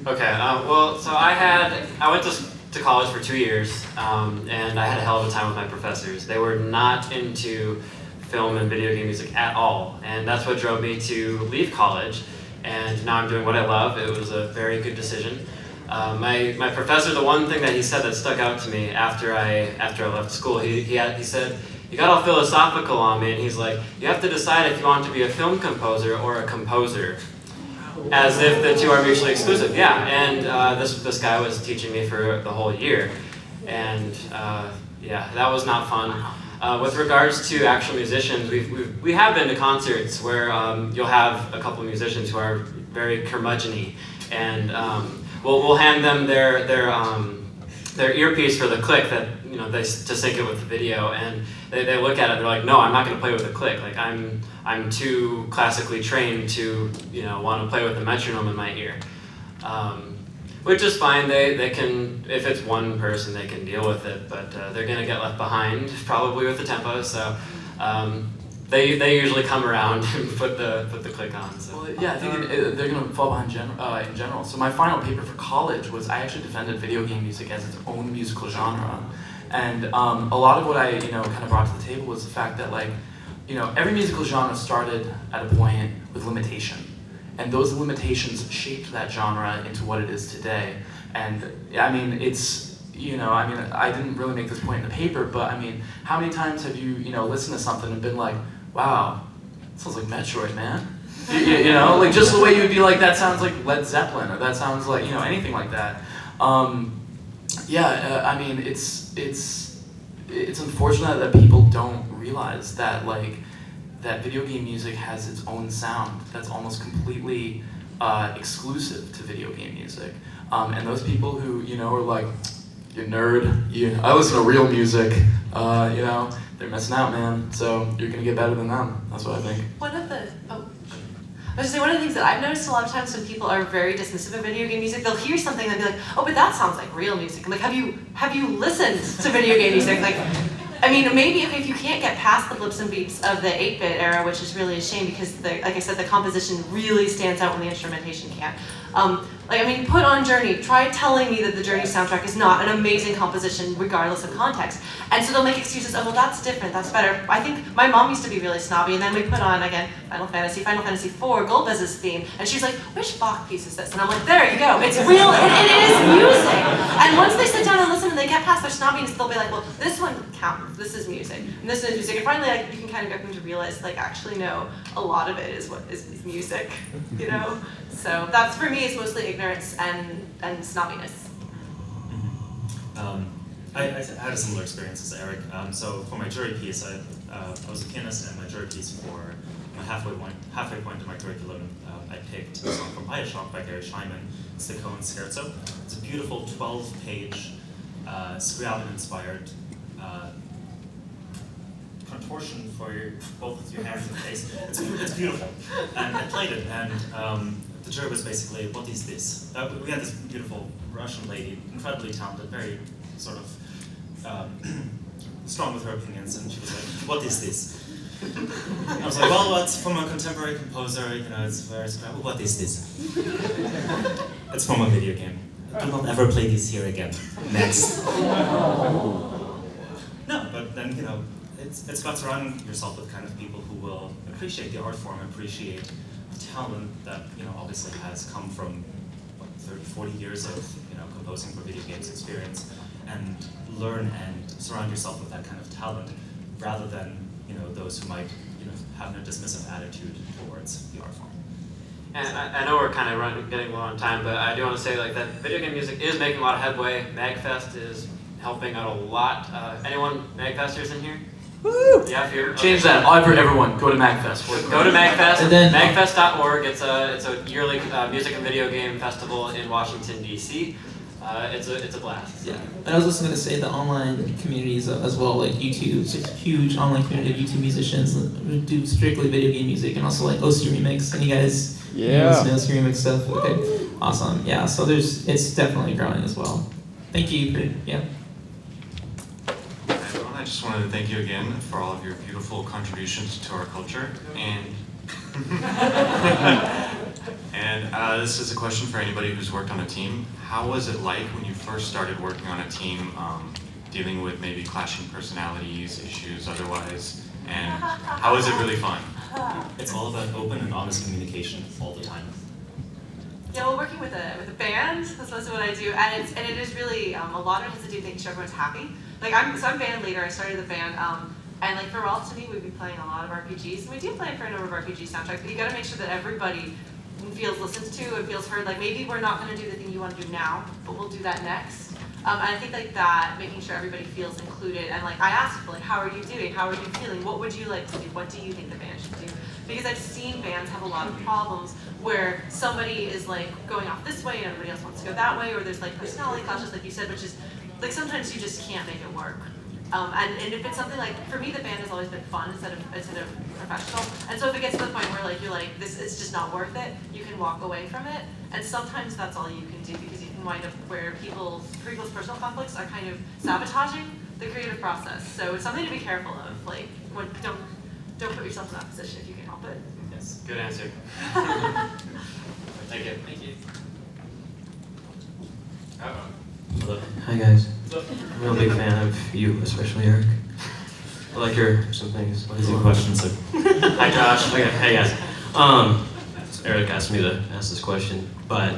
Okay. Well, so I went to college for 2 years, and I had a hell of a time with my professors. They were not into film and video game music at all, and that's what drove me to leave college. And now I'm doing what I love. It was a very good decision. My professor, the one thing that he said that stuck out to me after I left school, he said, he got all philosophical on me, and he's like, you have to decide if you want to be a film composer or a composer. As if the two are mutually exclusive. Yeah, and this guy was teaching me for the whole year. And yeah, that was not fun. With regards to actual musicians, we have been to concerts where you'll have a couple of musicians who are very curmudgeon-y, and we'll hand them their earpiece for the click that to sync it with the video, and they look at it. They're like, no, I'm not going to play with a click. Like I'm too classically trained to want to play with a metronome in my ear. Which is fine, they can, if it's one person, they can deal with it, but they're going to get left behind, probably with the tempo, so they usually come around and put the click on. So. Well, yeah, I think they're going to fall behind in general. So my final paper for college was I actually defended video game music as its own musical genre, and a lot of what I kind of brought to the table was the fact that every musical genre started at a point with limitation. And those limitations shaped that genre into what it is today. And I mean, I didn't really make this point in the paper, but I mean, how many times have you, listened to something and been like, wow, sounds like Metroid, man? Like just the way you would be like, that sounds like Led Zeppelin, or that sounds like, anything like that. I mean, it's unfortunate that people don't realize that, that video game music has its own sound that's almost completely exclusive to video game music. And those people who, are like, you nerd, I listen to real music, they're missing out, man. So you're gonna get better than them. That's what I think. One of the things that I've noticed a lot of times when people are very dismissive of video game music, they'll hear something and they'll be like, oh, but that sounds like real music. I'm like, have you listened to video game music? Like, I mean, maybe if you can't get past the blips and beeps of the 8-bit era, which is really a shame because, like I said, the composition really stands out when the instrumentation can't. Put on Journey. Try telling me that the Journey soundtrack is not an amazing composition regardless of context. And so they'll make excuses, oh, well, that's different, that's better. I think my mom used to be really snobby, and then we put on, again, Final Fantasy IV, Golbez's theme, and she's like, which Bach piece is this? And I'm like, there you go, it's real, it is music. And once they sit down and listen and they get past their snobbiness, they'll be like, well, this one counts, this is music, and this is music. And finally, you can kind of get them to realize, actually, no, a lot of it is what is music, So that's, for me, it's mostly ignorance and snobbiness. I had a similar experience as Eric. So for my jury piece, I was a pianist, and my jury piece for my halfway point in my curriculum, I picked a song from Bioshock by Gary Scheinman. It's the Cohen Scherzo. It's a beautiful 12-page, Scriabin-inspired contortion for both of your hands and face. It's beautiful. And I played it, and the jury was basically, what is this? We had this beautiful Russian lady, incredibly talented, very sort of strong with her opinions, and she was like, what is this? I was like, well, it's from a contemporary composer, it's very scrabble. What is this? It's from a video game. Do not ever play this here again. Next. No, but then, it's about surrounding yourself with kind of people who will appreciate the art form, appreciate the talent that, obviously has come from, 30, 40 years of, composing for video games experience, and learn and surround yourself with that kind of talent, rather than, those who might, have no dismissive attitude towards the art form. And I know we're kind of getting low on time, but I do want to say that video game music is making a lot of headway. MagFest is helping out a lot. Anyone MagFesters in here? Woo! Yeah, if you're Change that. Everyone, go to MagFest. Go to MagFest. And then, Magfest.org. It's a yearly music and video game festival in Washington D.C. It's a blast. Yeah, and I was also going to say the online communities as well, like YouTube. It's a huge online community of YouTube musicians who do strictly video game music, and also like OC Remix. And you guys, listen to OC Remix stuff. Okay, awesome. Yeah, so it's definitely growing as well. Thank you. I just wanted to thank you again for all of your beautiful contributions to our culture, and this is a question for anybody who's worked on a team. How was it like when you first started working on a team, dealing with maybe clashing personalities, issues otherwise, and how is it really fun? It's all about open and honest communication all the time. Yeah, well, working with a band, that's mostly what I do, and it is really, a lot of it has to do with making sure everyone's happy. I'm band leader, I started the band, And like for Wolff, to me, we'd be playing a lot of RPGs, and we do play for a number of RPG soundtracks, but you gotta make sure that everybody feels listened to and feels heard. Like maybe we're not gonna do the thing you wanna do now, but we'll do that next. And I think like that, making sure everybody feels included, and like I ask people, like, how are you doing? How are you feeling? What would you like to do? What do you think the band should do? Because I've seen bands have a lot of problems where somebody is like going off this way and everybody else wants to go that way, or there's like personality clashes, like you said, which is like sometimes you just can't make it work. And if it's something like, for me, the band has always been fun instead of professional. And so if it gets to the point where like you're like, this is just not worth it, you can walk away from it. And sometimes that's all you can do, because you can wind up where people's personal conflicts are kind of sabotaging the creative process. So it's something to be careful of. Like, don't put yourself in that position if you can help it. Yes, good answer. Thank you. Thank you. Hello. Hi guys. I'm a real big fan of you, especially Eric. I like some things. What is your question, sir? Hi Josh. Okay, hey guys. So Eric asked me to ask this question, but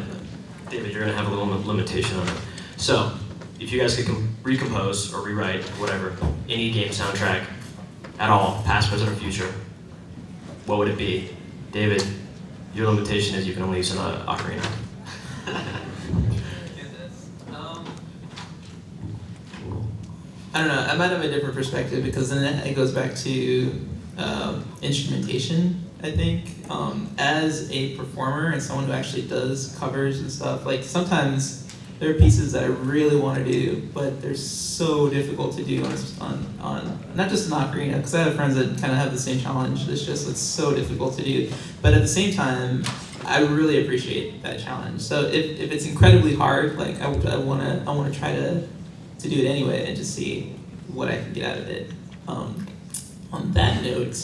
David, you're gonna have a little limitation on it. So, if you guys could recompose or rewrite, whatever, any game soundtrack at all, past, present, or future, what would it be? David, your limitation is you can only use an ocarina. I don't know, I might have a different perspective, because then it goes back to instrumentation, I think. As a performer and someone who actually does covers and stuff, like sometimes there are pieces that I really want to do, but they're so difficult to do on not just an ocarina, because I have friends that kind of have the same challenge. It's so difficult to do. But at the same time, I really appreciate that challenge. So if it's incredibly hard, like I want to try to do it anyway and just see what I can get out of it. On that note,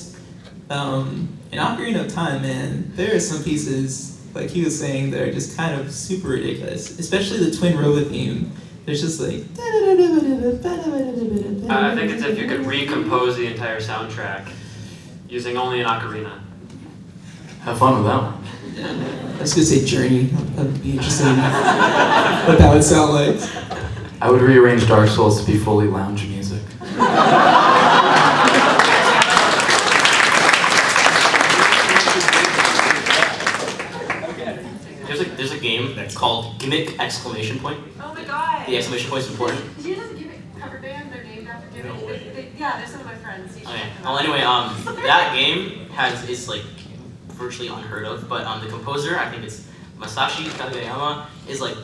in Ocarina of Time, man, there are some pieces, like he was saying, that are just kind of super ridiculous, especially the Twin Rova theme. There's just like... I think it's if you could recompose the entire soundtrack using only an ocarina. Have fun with that one. I was gonna say Journey. That would be interesting what that would sound like. I would rearrange Dark Souls to be fully lounge music. There's a game that's called Gimmick! Exclamation point. Oh my god! The exclamation point is important. Did you know the Gimmick cover band? They're named after Gimmick. Yeah, they're some of my friends. Okay. Well, anyway, that game is like virtually unheard of, but the composer, I think it's Masashi Kageyama, is like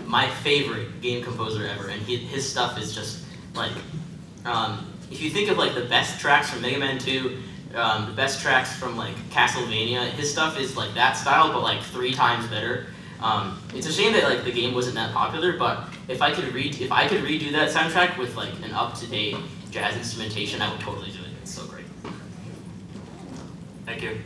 my favorite game composer ever, and his stuff is just like, if you think of like the best tracks from Mega Man 2, the best tracks from like Castlevania, his stuff is like that style, but like 3 times better. It's a shame that like the game wasn't that popular, but if I could redo that soundtrack with like an up-to-date jazz instrumentation, I would totally do it. It's so great. Thank you.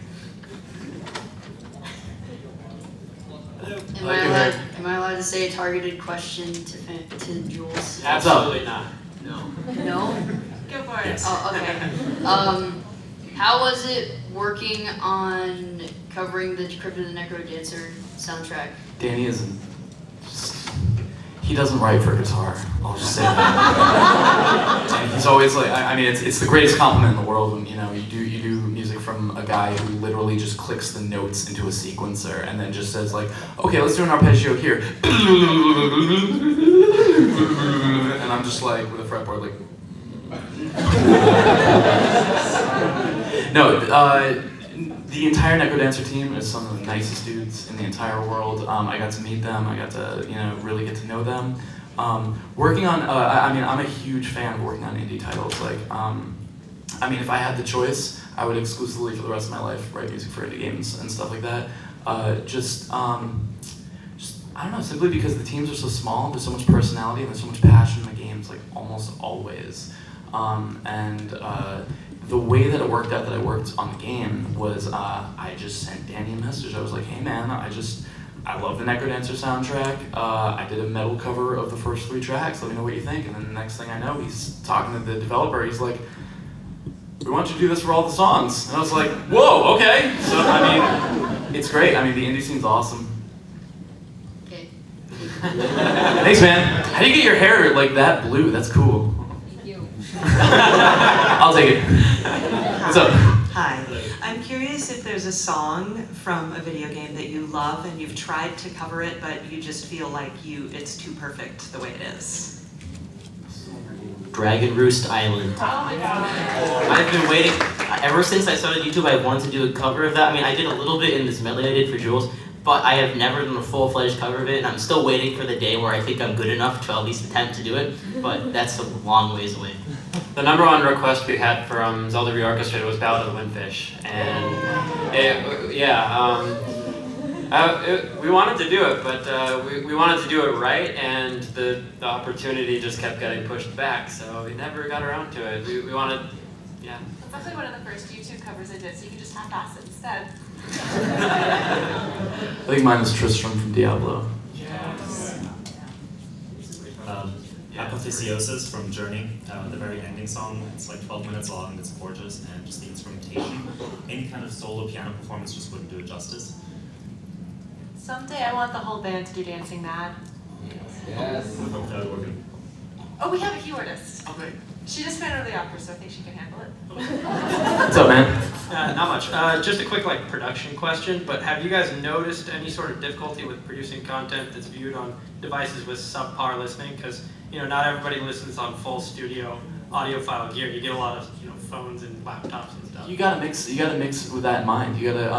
Am I allowed to say a targeted question to Jules? Absolutely not. No. No? Go for it. Yes. Oh, okay. How was it working on covering the Crypt of the Necro Dancer soundtrack? Danny he doesn't write for guitar, I'll just say that. And he's always like, I mean, it's the greatest compliment in the world when, you know, you do music from a guy who literally just clicks the notes into a sequencer and then just says like, okay, let's do an arpeggio here. And I'm just like, with a fretboard, like, no, the entire Necrodancer team is some of the nicest dudes in the entire world. I got to meet them. I got to, really get to know them. Working on, I'm a huge fan of working on indie titles. Like, if I had the choice, I would exclusively for the rest of my life write music for indie games and stuff like that. I don't know, simply because the teams are so small, there's so much personality and there's so much passion in the games, like almost always. The way that it worked out that I worked on the game was I just sent Danny a message. I was like, hey man, I love the Necrodancer soundtrack. I did a metal cover of the first 3 tracks. Let me know what you think. And then the next thing I know, he's talking to the developer. He's like, we want you to do this for all the songs. And I was like, whoa, okay. So, it's great. The indie scene's awesome. Okay. Thanks, man. How do you get your hair like that blue? That's cool. Thank you. I'll take it. What's up? Hi. I'm curious if there's a song from a video game that you love and you've tried to cover it, but you just feel like it's too perfect the way it is. Dragon Roost Island. Oh my god. I've been waiting, ever since I started YouTube, I wanted to do a cover of that. I mean, I did a little bit in this medley I did for Jules, but I have never done a full-fledged cover of it, and I'm still waiting for the day where I think I'm good enough to at least attempt to do it, but that's a long ways away. The #1 request we had from Zelda Reorchestrated was Ballad of the Windfish, and we wanted to do it, but we wanted to do it right, and the opportunity just kept getting pushed back, so we never got around to it. We wanted, yeah. It's actually one of the first YouTube covers I did, so you can just half-ass it instead. I think mine is Tristram from Diablo. Yes. Apotheosis from Journey, the very ending song. It's like 12 minutes long, it's gorgeous, and just the instrumentation. Any kind of solo piano performance just wouldn't do it justice. Someday I want the whole band to do Dancing Mad. Yes. That would work. Oh, we have a keyboardist. Okay. She just found out of the opera, so I think she can handle it. What's up, man? Not much. Just a quick production question, but have you guys noticed any sort of difficulty with producing content that's viewed on devices with subpar listening? Because not everybody listens on full studio audiophile gear. You get a lot of phones and laptops and stuff. You gotta mix with that in mind. You gotta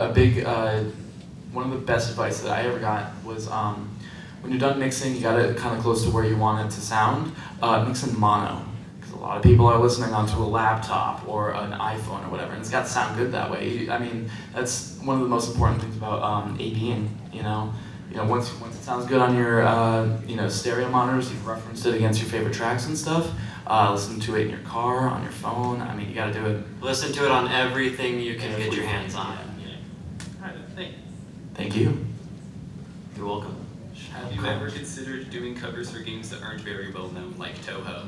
a big one of the best advice that I ever got was when you're done mixing, you got it kind of close to where you want it to sound. Mix in mono. A lot of people are listening onto a laptop or an iPhone or whatever, and it's got to sound good that way. I mean, that's one of the most important things about ADing. Once it sounds good on your stereo monitors, you've referenced it against your favorite tracks and stuff. Listen to it in your car, on your phone. I mean, you got to do it. Listen to it on everything you can get your hands on. Alright, Thank you. You're welcome. Have you ever considered doing covers for games that aren't very well known, like Toho?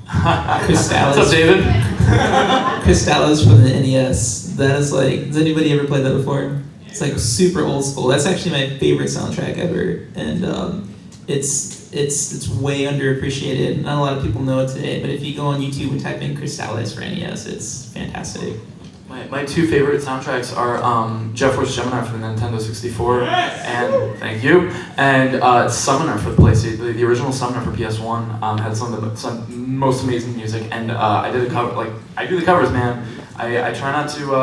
Crystallis. What's up, David? Crystallis from the NES. That is like, has anybody ever played that before? It's like super old school. That's actually my favorite soundtrack ever, and it's way underappreciated. Not a lot of people know it today, but if you go on YouTube and type in Crystallis for NES, it's fantastic. My two favorite soundtracks are Jet Force Gemini for the Nintendo 64, and thank you, and Summoner for the PlayStation. The original Summoner for PS1 had some most amazing music, and I did a cover. Like, I do the covers, man. I try not to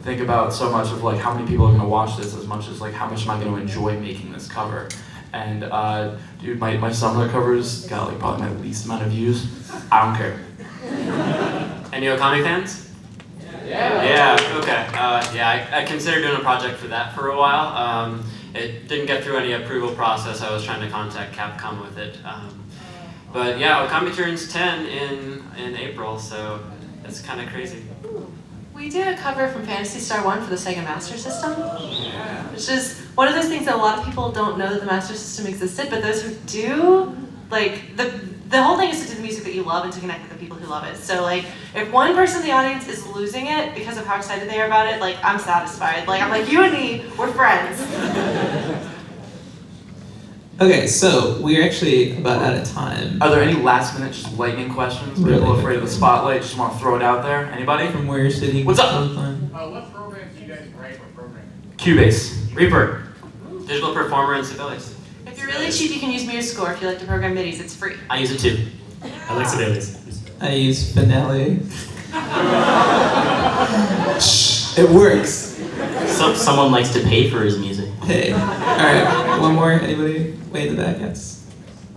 think about so much of like how many people are gonna watch this as much as like how much am I gonna enjoy making this cover. And dude, my Summoner covers got like probably my least amount of views. I don't care. Any Okami fans? Yeah, okay. I considered doing a project for that for a while. It didn't get through any approval process. I was trying to contact Capcom with it. But yeah, Okami turns 10 in April, so it's kind of crazy. We did a cover from Phantasy Star 1 for the Sega Master System, which is one of those things that a lot of people don't know that the Master System existed, but those who do, like, the whole thing is to do the music that you love and to connect with the people who love it. So like, if one person in the audience is losing it because of how excited they are about it, like, I'm satisfied. Like, I'm like, you and me, we're friends. Okay, so we're actually about out of time. Are there any last minute just lightning questions? Really? People afraid of the spotlight, just want to throw it out there? Anybody? From where you're sitting? What's up? What programs do you guys write? What program? Cubase. Reaper. Digital Performer and Sibelius. If you're really cheap, you can use MuseScore. If you like to program MIDIs, it's free. I use it too. I like Sibelius. I use Finale. It works. Someone likes to pay for his music. Hey. Alright, one more. Anybody? Way in the back, yes.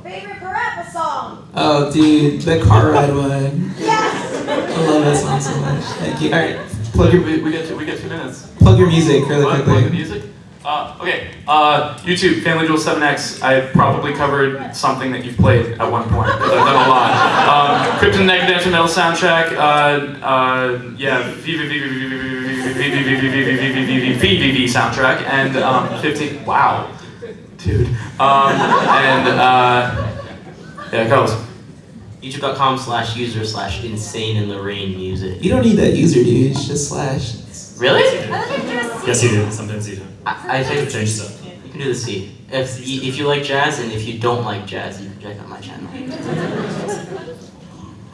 Favorite Parappa song? Oh, dude, the car ride one. Yes! I love that song so much. Thank you. Alright, plug your... We get 2 minutes. Plug your music really quickly. Plug the music? Okay, YouTube, Family Jewel 7X. I probably covered something that you've played at one point, because I've done a lot. Crypto and Necrodancer Metal soundtrack, VVV soundtrack, and 15, wow, dude. Carlos. YouTube.com/user/InsaneInTheRainMusic. You don't need that user, dude. It's just slash. Really? Yes, you do. Sometimes you do. I think change stuff. You can do the C. If you like jazz and if you don't like jazz, you can check out my channel.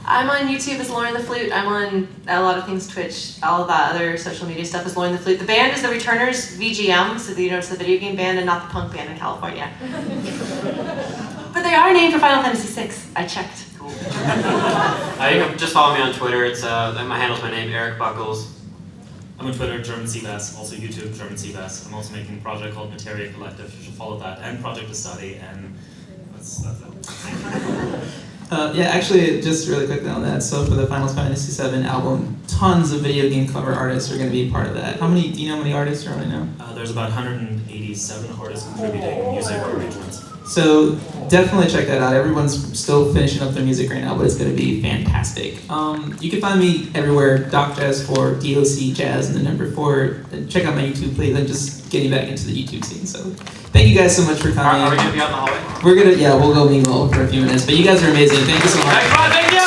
I'm on YouTube as Lauren the Flute. I'm on a lot of things, Twitch, all of that other social media stuff is Lauren the Flute. The band is the Returners VGM, so you know it's the video game band and not the punk band in California. But they are named for Final Fantasy VI. I checked. Cool. You can just follow me on Twitter. It's my handle's my name, Erick Buckles. I'm on Twitter, German Seabass, also YouTube, German Seabass. I'm also making a project called Materia Collective. You should follow that, and Project to Study, and that's it. Yeah, actually, just really quickly on that. So for the Final Fantasy VII album, tons of video game cover artists are going to be part of that. Do you know how many artists are on it now? There's about 187 artists contributing music arrangements. So definitely check that out. Everyone's still finishing up their music right now, but it's going to be fantastic. You can find me everywhere, Doc Jazz 4, DOC Jazz, and the number 4. And check out my YouTube, please. I'm just getting back into the YouTube scene. So thank you guys so much for coming. Are we going to be out in the hallway? We'll go mingle for a few minutes. But you guys are amazing. Thank you so much. Thank you.